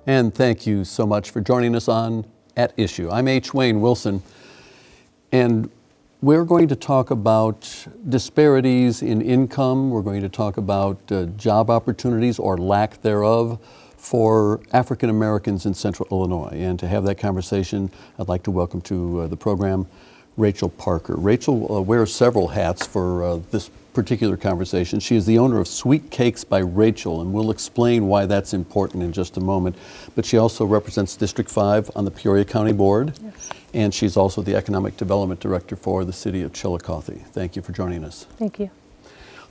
And thank you so much for joining us on At Issue. I'm H. Wayne Wilson, and we're going to talk about disparities in income. We're going to talk about job opportunities or lack thereof for African Americans in Central Illinois. And to have that conversation, I'd like to welcome to the program Rachel Parker. Rachel wears several hats for this particular conversation. She is the owner of Sweet Cakes by Rachel, and we'll explain why that's important in just a moment. But she also represents District 5 on the Peoria County Board, yes. And she's also the Economic Development Director for the City of Chillicothe. Thank you for joining us. Thank you.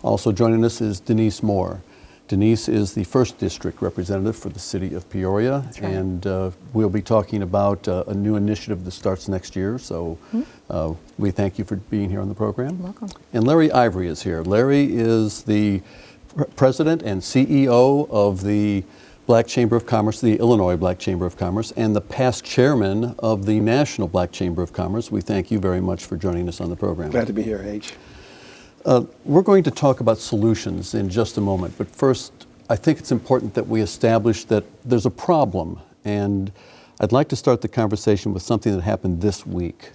Also joining us is Denise Moore. Denise is the 1st District Representative for the City of Peoria, right. And we'll be talking about a new initiative that starts next year, so we thank you for being here on the program. You're welcome. And Larry Ivory is here. Larry is the President and CEO of the Black Chamber of Commerce, the Illinois Black Chamber of Commerce, and the past chairman of the National Black Chamber of Commerce. We thank you very much for joining us on the program. Glad to be here, H. We're going to talk about solutions in just a moment, but first, I think it's important that we establish that there's a problem, and I'd like to start the conversation with something that happened this week.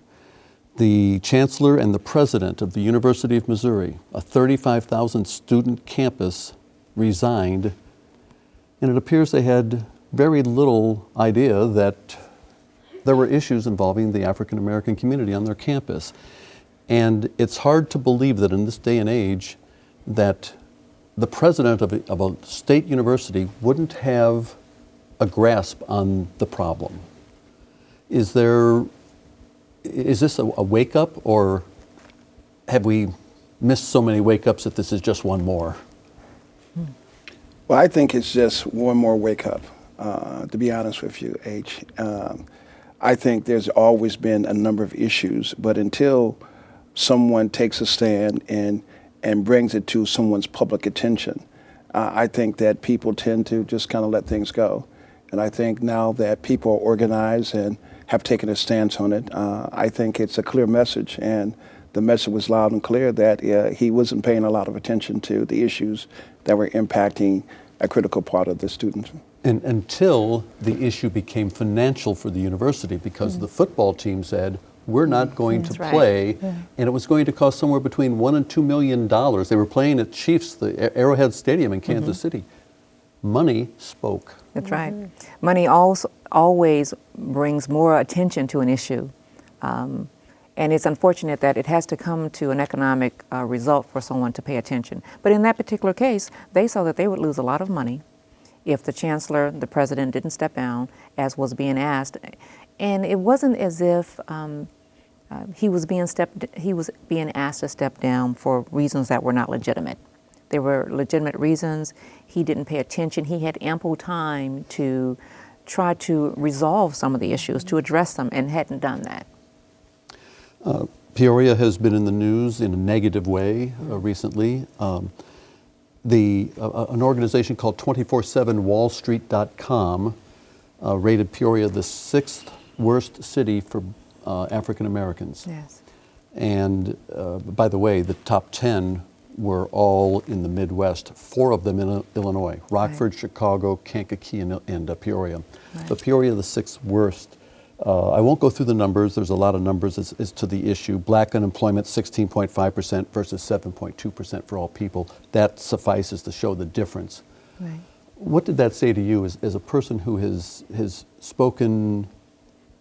The Chancellor and the President of the University of Missouri, a 35,000 student campus, resigned, and it appears they had very little idea that there were issues involving the African American community on their campus. And it's hard to believe that in this day and age that the president of a state university wouldn't have a grasp on the problem. Is this a wake-up, or have we missed so many wake-ups that this is just one more? Well, I think it's just one more wake-up, to be honest with you, H. I think there's always been a number of issues, but until someone takes a stand and brings it to someone's public attention, I think that people tend to just kind of let things go. And I think now that people are organized and have taken a stance on it, I think it's a clear message. And the message was loud and clear that he wasn't paying a lot of attention to the issues that were impacting a critical part of the students. And until the issue became financial for the university, because the football team said, we're not going to play, and it was going to cost somewhere between $1 and $2 million. They were playing at Chiefs, the Arrowhead Stadium in Kansas City. Money spoke. That's right. Money always brings more attention to an issue. And it's unfortunate that it has to come to an economic result for someone to pay attention. But in that particular case, they saw that they would lose a lot of money if the chancellor, the president, didn't step down, as was being asked. And it wasn't as if he was being asked to step down for reasons that were not legitimate. There were legitimate reasons. He didn't pay attention. He had ample time to try to resolve some of the issues, to address them, and hadn't done that. Peoria has been in the news in a negative way recently. An organization called 247wallstreet.com rated Peoria the 6th worst city for African Americans. Yes. And by the way, the top 10 were all in the Midwest, 4 of them in Illinois: Rockford, right. Chicago, Kankakee, and Peoria. Right. But Peoria the 6th worst. I won't go through the numbers. There's a lot of numbers as to the issue. Black unemployment, 16.5% versus 7.2% for all people. That suffices to show the difference. Right. What did that say to you as a person who has spoken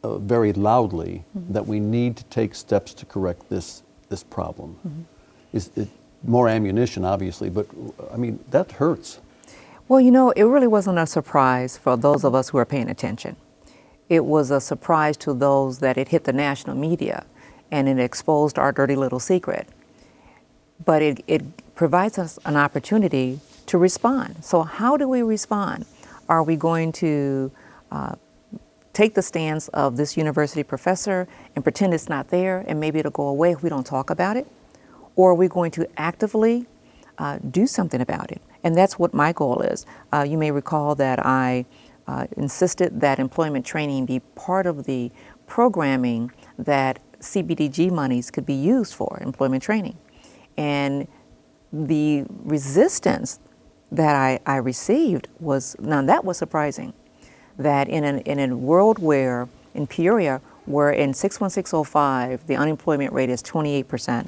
very loudly that we need to take steps to correct this problem? Is it more ammunition, obviously, but I mean, that hurts. Well, you know, it really wasn't a surprise for those of us who are paying attention. It was a surprise to those that it hit the national media and it exposed our dirty little secret. But it provides us an opportunity to respond. So how do we respond? Are we going to take the stance of this university professor and pretend it's not there and maybe it'll go away if we don't talk about it? Or are we going to actively do something about it? And that's what my goal is. You may recall that I insisted that employment training be part of the programming that CBDG monies could be used for, employment training. And the resistance that I received was, now that was surprising, that in a world where, in Peoria, where in 61605 the unemployment rate is 28%,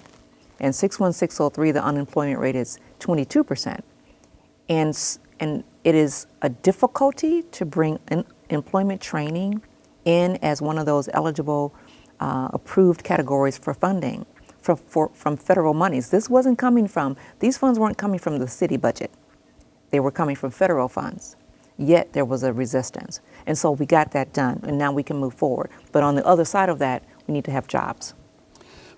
and 61603 the unemployment rate is 22%, and it is a difficulty to bring employment training in as one of those eligible approved categories for funding from federal monies. These funds weren't coming from the city budget. They were coming from federal funds. Yet there was a resistance. And so we got that done, and now we can move forward. But on the other side of that, we need to have jobs.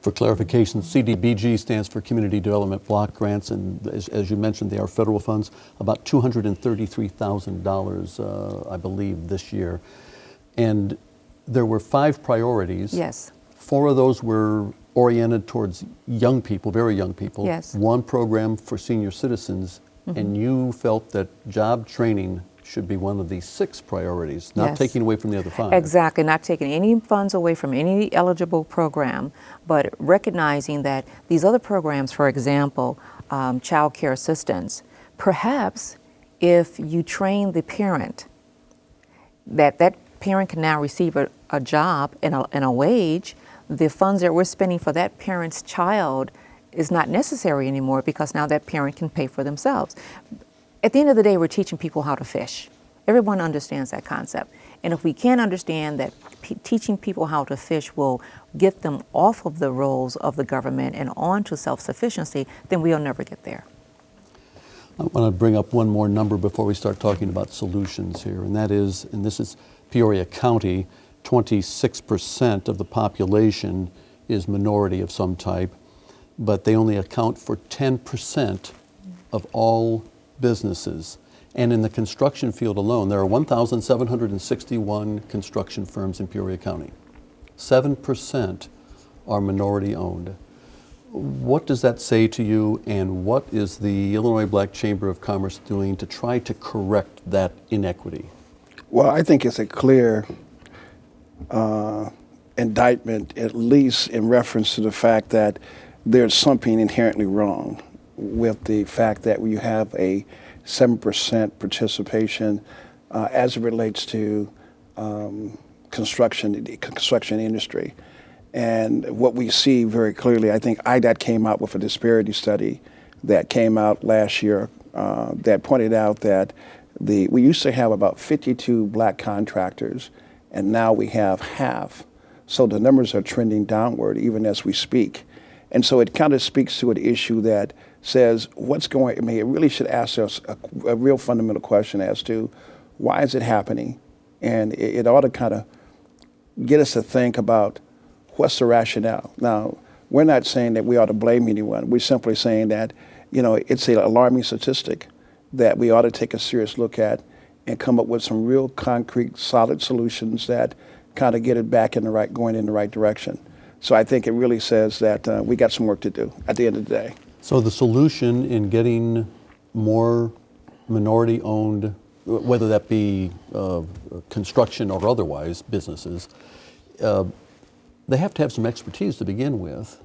For clarification, CDBG stands for Community Development Block Grants, and as you mentioned, they are federal funds, about $233,000, I believe, this year. And there were 5 priorities. Yes. 4 of those were oriented towards young people, very young people. Yes. 1 program for senior citizens, and you felt that job training should be one of these 6 priorities, not Yes. taking away from the other 5. Exactly, not taking any funds away from any eligible program, but recognizing that these other programs, for example, child care assistance, perhaps if you train the parent, that parent can now receive a job and a wage, the funds that we're spending for that parent's child is not necessary anymore because now that parent can pay for themselves. At the end of the day, we're teaching people how to fish. Everyone understands that concept. And if we can't understand that teaching people how to fish will get them off of the roles of the government and onto self-sufficiency, then we'll never get there. I want to bring up one more number before we start talking about solutions here, and that is, and this is Peoria County, 26% of the population is minority of some type, but they only account for 10% of all businesses. And in the construction field alone, there are 1,761 construction firms in Peoria County. 7% are minority owned. What does that say to you, and what is the Illinois Black Chamber of Commerce doing to try to correct that inequity? Well, I think it's a clear indictment, at least in reference to the fact that there's something inherently wrong with the fact that you have a 7% participation as it relates to the construction industry. And what we see very clearly, I think IDOT came out with a disparity study that came out last year that pointed out that we used to have about 52 black contractors, and now we have half. So the numbers are trending downward even as we speak. And so it kind of speaks to an issue that says it really should ask us a real fundamental question as to why is it happening? And it ought to kind of get us to think about what's the rationale. Now, we're not saying that we ought to blame anyone. We're simply saying that, it's an alarming statistic that we ought to take a serious look at and come up with some real concrete, solid solutions that kind of get it back going in the right direction. So I think it really says that we got some work to do at the end of the day. So the solution in getting more minority-owned, whether that be construction or otherwise businesses, they have to have some expertise to begin with.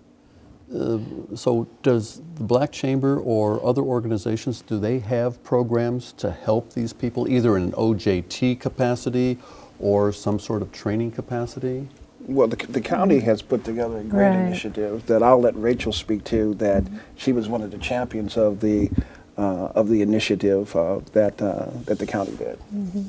So does the Black Chamber or other organizations, do they have programs to help these people, either in an OJT capacity or some sort of training capacity? Well, the county has put together a great initiative that I'll let Rachel speak to. That she was one of the champions of the initiative that the county did. Mm-hmm.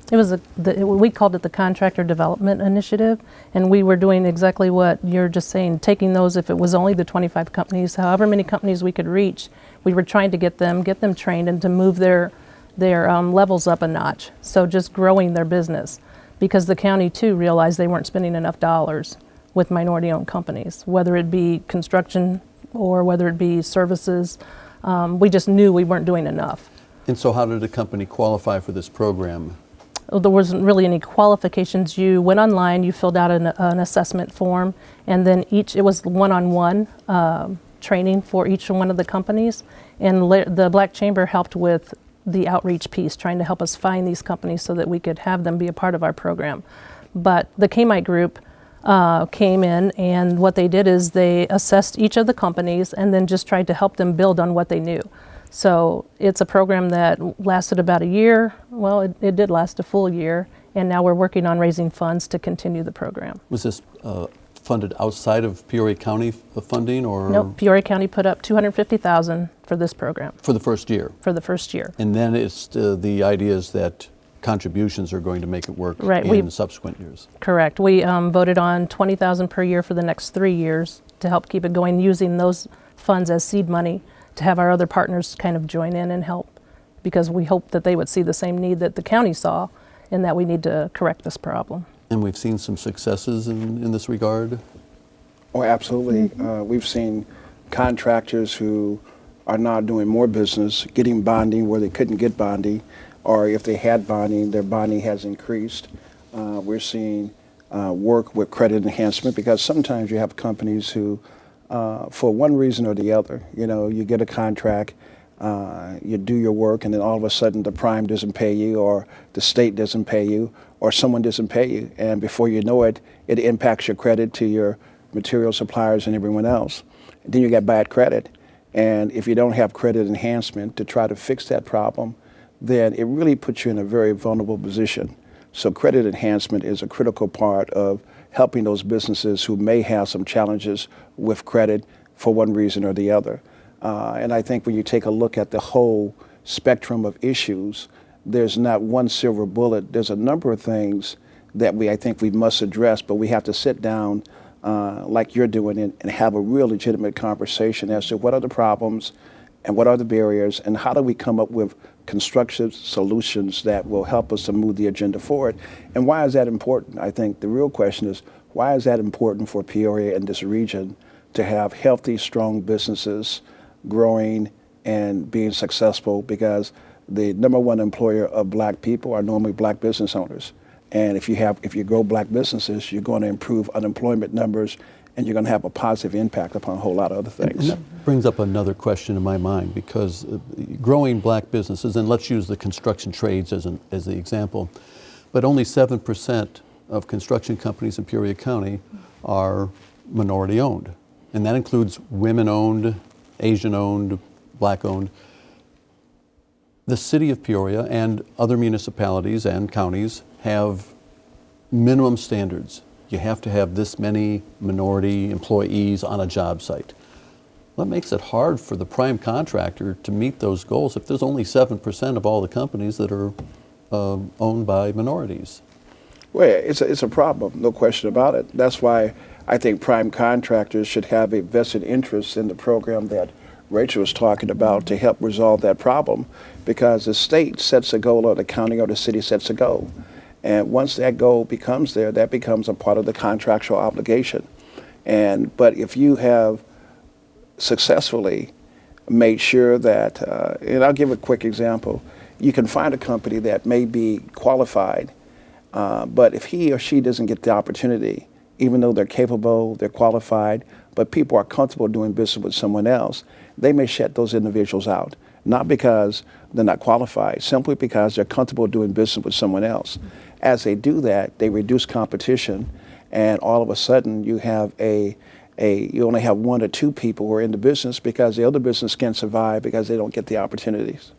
It was we called it the Contractor Development Initiative, and we were doing exactly what you're just saying. Taking those, if it was only the 25 companies, however many companies we could reach, we were trying to get them trained and to move their levels up a notch. So just growing their business. Because the county too realized they weren't spending enough dollars with minority-owned companies, whether it be construction or whether it be services. We just knew we weren't doing enough. And so how did a company qualify for this program? There wasn't really any qualifications. You went online, you filled out an assessment form, and then it was one-on-one training for each one of the companies. And the Black Chamber helped with the outreach piece, trying to help us find these companies so that we could have them be a part of our program. But the K-Mite group came in, and what they did is they assessed each of the companies and then just tried to help them build on what they knew. So it's a program that lasted about a year. Well, it did last a full year, and now we're working on raising funds to continue the program. Was this funded outside of Peoria County funding, or? Nope, Peoria County put up $250,000 for this program For the first year? for the first year. And then it's the idea is that contributions are going to make it work Right, in subsequent years. Correct. We voted on $20,000 per year for the next 3 years to help keep it going, using those funds as seed money to have our other partners kind of join in and help, because we hope that they would see the same need that the county saw and that we need to correct this problem. And we've seen some successes in this regard. Oh, absolutely. We've seen contractors who are now doing more business, getting bonding where they couldn't get bonding, or if they had bonding, their bonding has increased. We're seeing work with credit enhancement, because sometimes you have companies who, for one reason or the other, you get a contract, you do your work, and then all of a sudden the prime doesn't pay you, or the state doesn't pay you, or someone doesn't pay you, and before you know it, it impacts your credit to your material suppliers and everyone else. And then you get bad credit, and if you don't have credit enhancement to try to fix that problem, then it really puts you in a very vulnerable position. So credit enhancement is a critical part of helping those businesses who may have some challenges with credit for one reason or the other. And I think when you take a look at the whole spectrum of issues, there's not one silver bullet. There's a number of things that I think we must address, but we have to sit down like you're doing and have a real legitimate conversation as to what are the problems and what are the barriers, and how do we come up with constructive solutions that will help us to move the agenda forward. And why is that important? I think the real question is, why is that important for Peoria and this region to have healthy, strong businesses growing and being successful? Because the number one employer of black people are normally black business owners. And if you grow black businesses, you're going to improve unemployment numbers, and you're going to have a positive impact upon a whole lot of other things. And that brings up another question in my mind, because growing black businesses, and let's use the construction trades as the example, but only 7% of construction companies in Peoria County are minority owned. And that includes women owned, Asian owned, black owned. The city of Peoria and other municipalities and counties have minimum standards. You have to have this many minority employees on a job site. That makes it hard for the prime contractor to meet those goals if there's only 7% of all the companies that are owned by minorities. Well, it's a problem, no question about it. That's why I think prime contractors should have a vested interest in the program that Rachel was talking about to help resolve that problem, because the state sets a goal or the county or the city sets a goal. And once that goal becomes there, that becomes a part of the contractual obligation. But if you have successfully made sure that, and I'll give a quick example, you can find a company that may be qualified, but if he or she doesn't get the opportunity, even though they're capable, they're qualified, but people are comfortable doing business with someone else, they may shut those individuals out. Not because they're not qualified, simply because they're comfortable doing business with someone else. As they do that, they reduce competition, and all of a sudden you have you only have one or two people who are in the business, because the other business can't survive because they don't get the opportunities.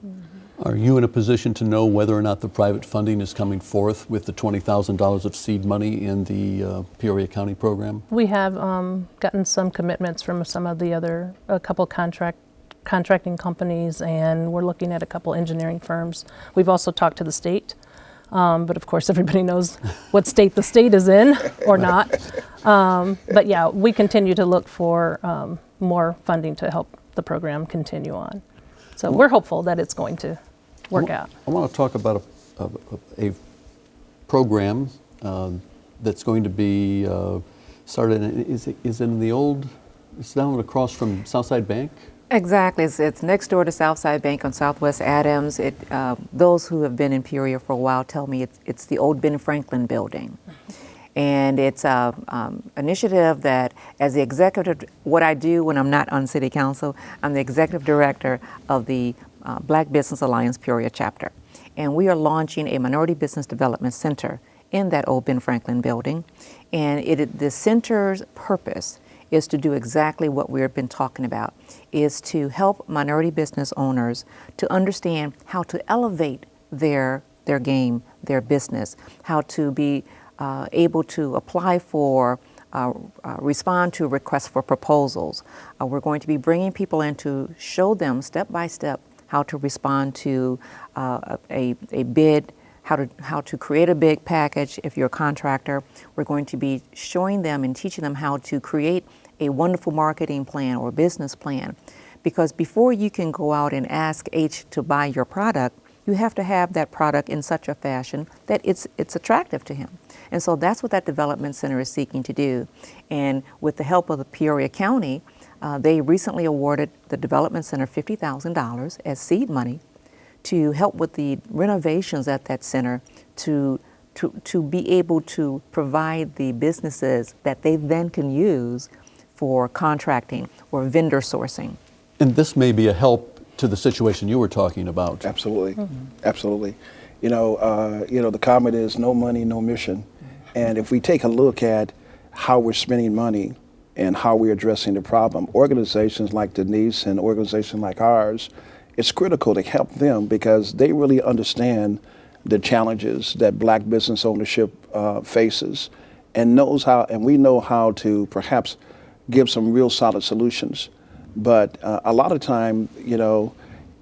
Are you in a position to know whether or not the private funding is coming forth with the $20,000 of seed money in the Peoria County program? We have gotten some commitments from a couple contracting companies, and we're looking at a couple engineering firms. We've also talked to the state, but of course everybody knows what state the state is in or not. But yeah, we continue to look for more funding to help the program continue on. So we're hopeful that it's going to work out. I want to talk about a program that's going to be started. Is it in the old? It's down across from Southside Bank. Exactly. It's next door to Southside Bank on Southwest Adams. Those who have been in Peoria for a while tell me it's the old Ben Franklin building. And it's an initiative that, as the executive, what I do when I'm not on City Council, I'm the executive director of the Black Business Alliance Peoria chapter. And we are launching a Minority Business Development Center in that old Ben Franklin building. And the center's purpose is to do exactly what we've been talking about, is to help minority business owners to understand how to elevate their game, their business, how to be able to apply for, respond to requests for proposals. We're going to be bringing people in to show them step by step how to respond to a bid, how to create a bid package if you're a contractor. We're going to be showing them and teaching them how to create a wonderful marketing plan or business plan. Because before you can go out and ask H to buy your product, you have to have that product in such a fashion that it's attractive to him. And so that's what that development center is seeking to do. And with the help of the Peoria County, they recently awarded the development center $50,000 as seed money to help with the renovations at that center to be able to provide the businesses that they then can use for contracting or vendor sourcing. And this may be a help to the situation you were talking about. Absolutely, absolutely. The comment is no money, no mission. And if we take a look at how we're spending money and how we're addressing the problem, organizations like Denise and organizations like ours, it's critical to help them because they really understand the challenges that Black business ownership faces, and we know how to perhaps give some real solid solutions. But a lot of time,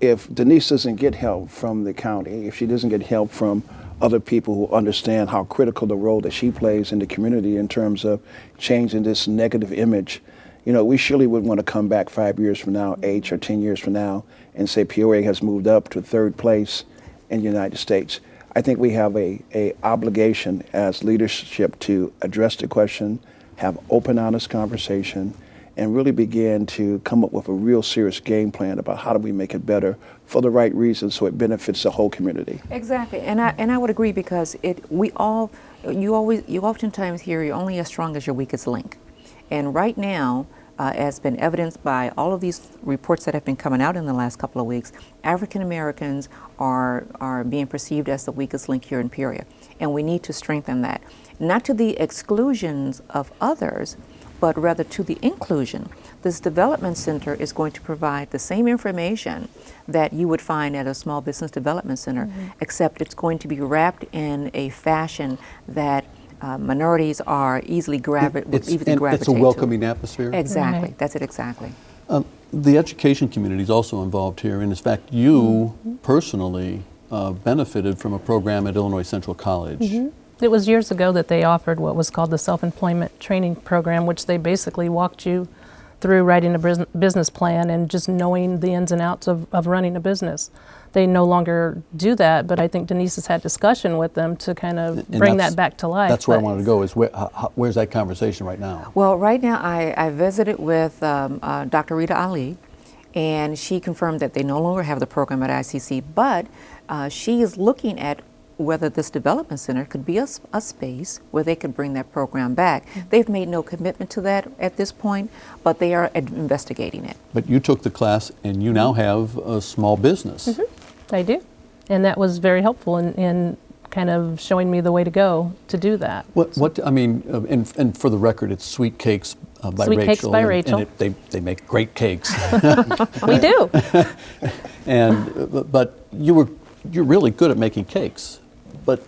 if Denise doesn't get help from the county, if she doesn't get help from other people who understand how critical the role that she plays in the community in terms of changing this negative image, we surely would want to come back 5 years from now, 8 or 10 years from now, and say Peoria has moved up to third place in the United States. I think we have a obligation as leadership to address the question, have open, honest conversation, and really begin to come up with a real serious game plan about how do we make it better for the right reasons so it benefits the whole community. Exactly, and I would agree because you oftentimes hear you're only as strong as your weakest link, and right now, as been evidenced by all of these reports that have been coming out in the last couple of weeks, African Americans are being perceived as the weakest link here in Peoria, and we need to strengthen that, not to the exclusions of others, but rather to the inclusion. This development center is going to provide the same information that you would find at a small business development center, except it's going to be wrapped in a fashion that minorities are easily gravitate to. It's a welcoming atmosphere. Exactly, Right. that's it exactly. The education community is also involved here, and in fact, you personally benefited from a program at Illinois Central College. It was years ago that they offered what was called the self-employment training program, which they basically walked you through writing a business plan and just knowing the ins and outs of running a business. They no longer do that, but I think Denise has had discussion with them to kind of And bring that back to life. That's where I But- wanted to go, is where's that conversation right now? Well, right now I visited with Dr. Rita Ali, and she confirmed that they no longer have the program at ICC, but she is looking at whether this development center could be a space where they could bring that program back. They've made no commitment to that at this point, but they are investigating it. But you took the class, and you now have a small business. I do. And that was very helpful in kind of showing me the way to go to do that. And for the record, it's Sweet Cakes by Sweet Rachel. Cakes by Rachel. And they make great cakes. We do. But you're really good at making cakes, but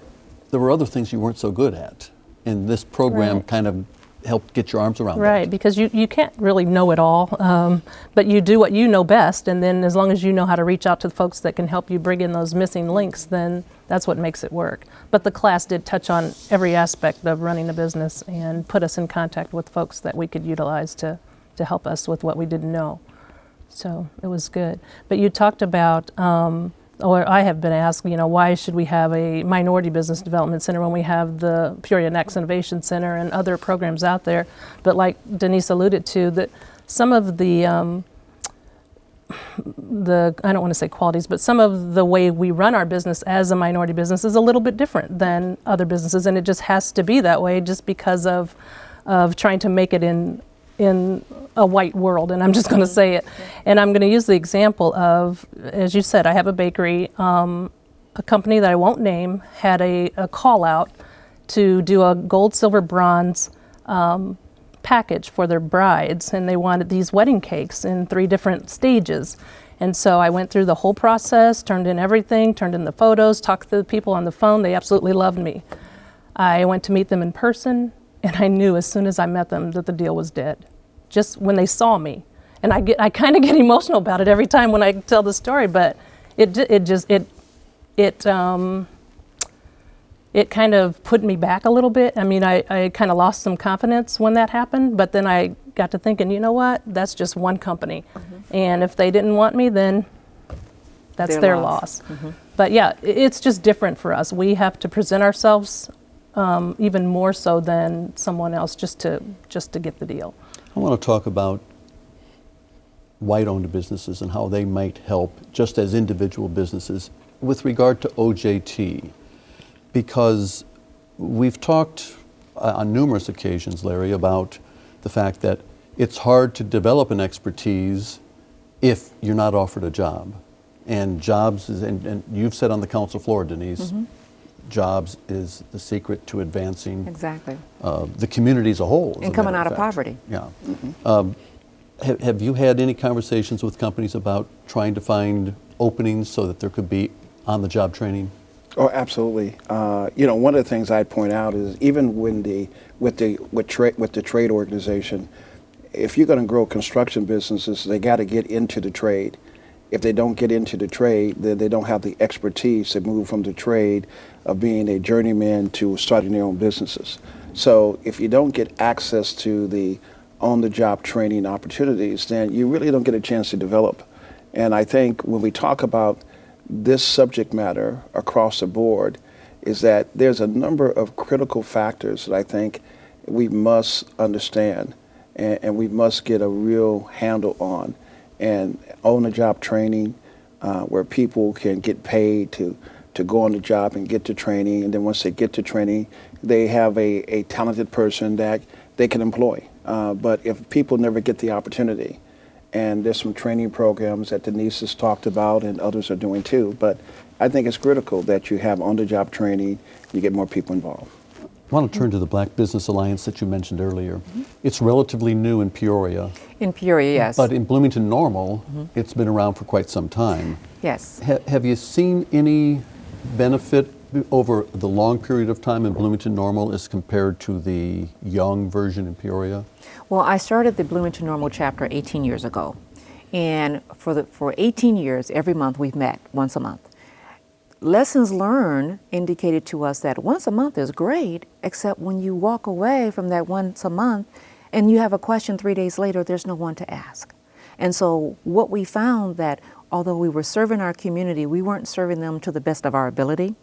there were other things you weren't so good at, and this program Right. kind of helped get your arms around Right, that. because you can't really know it all, but you do what you know best, and then as long as you know how to reach out to the folks that can help you bring in those missing links, then that's what makes it work. But the class did touch on every aspect of running a business and put us in contact with folks that we could utilize to help us with what we didn't know. So it was good. But you talked about, or I have been asked, why should we have a minority business development center when we have the Peoria Next Innovation Center and other programs out there? But like Denise alluded to, that some of the I don't want to say qualities, but some of the way we run our business as a minority business is a little bit different than other businesses, and it just has to be that way just because of trying to make it in a white world, and I'm just going to say it. And I'm going to use the example of, as you said, I have a bakery. A company that I won't name had a call out to do a gold, silver, bronze package for their brides, and they wanted these wedding cakes in 3 different stages. And so I went through the whole process, turned in everything, turned in the photos, talked to the people on the phone. They absolutely loved me. I went to meet them in person, and I knew as soon as I met them that the deal was dead, just when they saw me. And I kind of get emotional about it every time when I tell the story, but it kind of put me back a little bit. I mean, I kind of lost some confidence when that happened, but then I got to thinking, you know what, that's just one company. And if they didn't want me, then that's their loss. But yeah, it's just different for us. We have to present ourselves even more so than someone else just to get the deal. I want to talk about white-owned businesses and how they might help just as individual businesses with regard to OJT. Because we've talked on numerous occasions, Larry, about the fact that it's hard to develop an expertise if you're not offered a job. And jobs is, and you've said on the council floor, Denise, jobs is the secret to advancing Exactly. The community as a whole. as And a coming matter out of fact. poverty. Yeah. Have you had any conversations with companies about trying to find openings so that there could be on-the-job training? Oh, absolutely. One of the things I'd point out is even when with the trade organization, if you're going to grow construction businesses, they got to get into the trade. If they don't get into the trade, then they don't have the expertise to move from the trade of being a journeyman to starting their own businesses. So if you don't get access to the on-the-job training opportunities, then you really don't get a chance to develop. And I think when we talk about this subject matter across the board, is that there's a number of critical factors that I think we must understand and we must get a real handle on. And on-the-job training, where people can get paid to go on the job and get to training, and then once they get to training, they have a talented person that they can employ. But if people never get the opportunity, and there's some training programs that Denise has talked about and others are doing too, but I think it's critical that you have on-the-job training, you get more people involved. I want to turn to the Black Business Alliance that you mentioned earlier. It's relatively new in Peoria, In Peoria, yes. but in Bloomington Normal, it's been around for quite some time. Yes. Have you seen any benefit over the long period of time in Bloomington Normal as compared to the young version in Peoria? Well, I started the Bloomington Normal chapter 18 years ago. And for 18 years, every month we've met once a month. Lessons learned indicated to us that once a month is great, except when you walk away from that once a month and you have a question 3 days later, there's no one to ask. And so what we found that although we were serving our community, we weren't serving them to the best of our ability.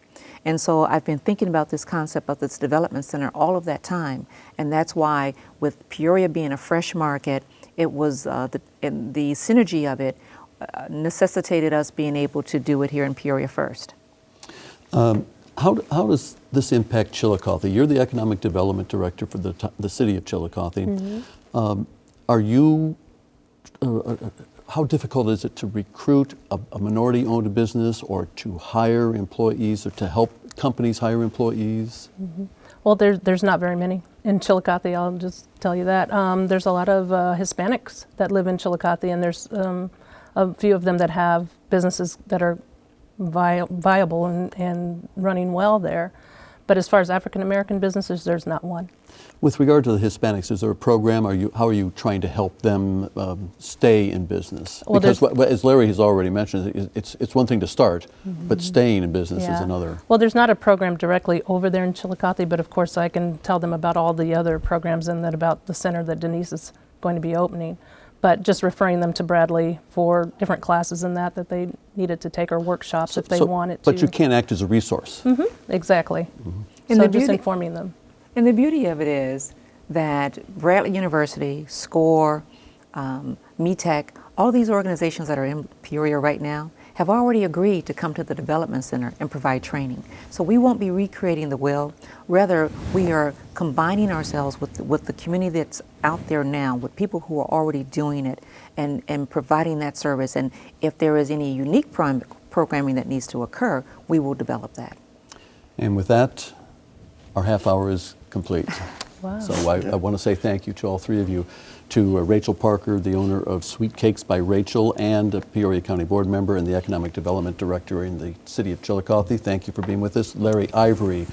And so I've been thinking about this concept of this development center all of that time. And that's why with Peoria being a fresh market, it was the synergy of it necessitated us being able to do it here in Peoria first. How does this impact Chillicothe? You're the Economic Development Director for the City of Chillicothe. Are you, how difficult is it to recruit a minority-owned business or to hire employees or to help companies hire employees? Well, there's not very many in Chillicothe, I'll just tell you that. There's a lot of Hispanics that live in Chillicothe, and there's a few of them that have businesses that are viable and running well there. But as far as African American businesses, there's not one. With regard to the Hispanics, is there a program? How are you trying to help them stay in business? Well, because as Larry has already mentioned, it's one thing to start, but staying in business is another. Well, there's not a program directly over there in Chillicothe, but of course I can tell them about all the other programs and that about the center that Denise is going to be opening. But just referring them to Bradley for different classes and that they needed to take or workshops if they wanted to. But you can't act as a resource. Exactly. And So the just beauty- informing them. And the beauty of it is that Bradley University, SCORE, METEC, all these organizations that are in Peoria right now have already agreed to come to the Development Center and provide training. So we won't be recreating the wheel. Rather, we are combining ourselves with the community that's out there now, with people who are already doing it and providing that service. And if there is any unique programming that needs to occur, we will develop that. And with that, our half hour is complete. Wow. So I want to say thank you to all three of you, to Rachel Parker, the owner of Sweet Cakes by Rachel, and a Peoria County Board member and the Economic Development Director in the City of Chillicothe. Thank you for being with us. Larry Ivory,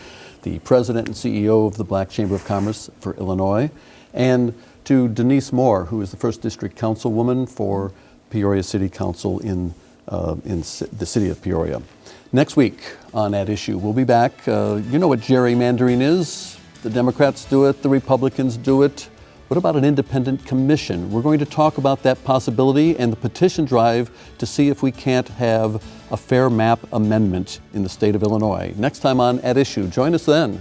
the President and CEO of the Black Chamber of Commerce for Illinois, and to Denise Moore, who is the First District Councilwoman for Peoria City Council in the City of Peoria. Next week on At Issue, we'll be back. You know what gerrymandering is. The Democrats do it, the Republicans do it. What about an independent commission? We're going to talk about that possibility and the petition drive to see if we can't have a fair map amendment in the state of Illinois. Next time on At Issue. Join us then.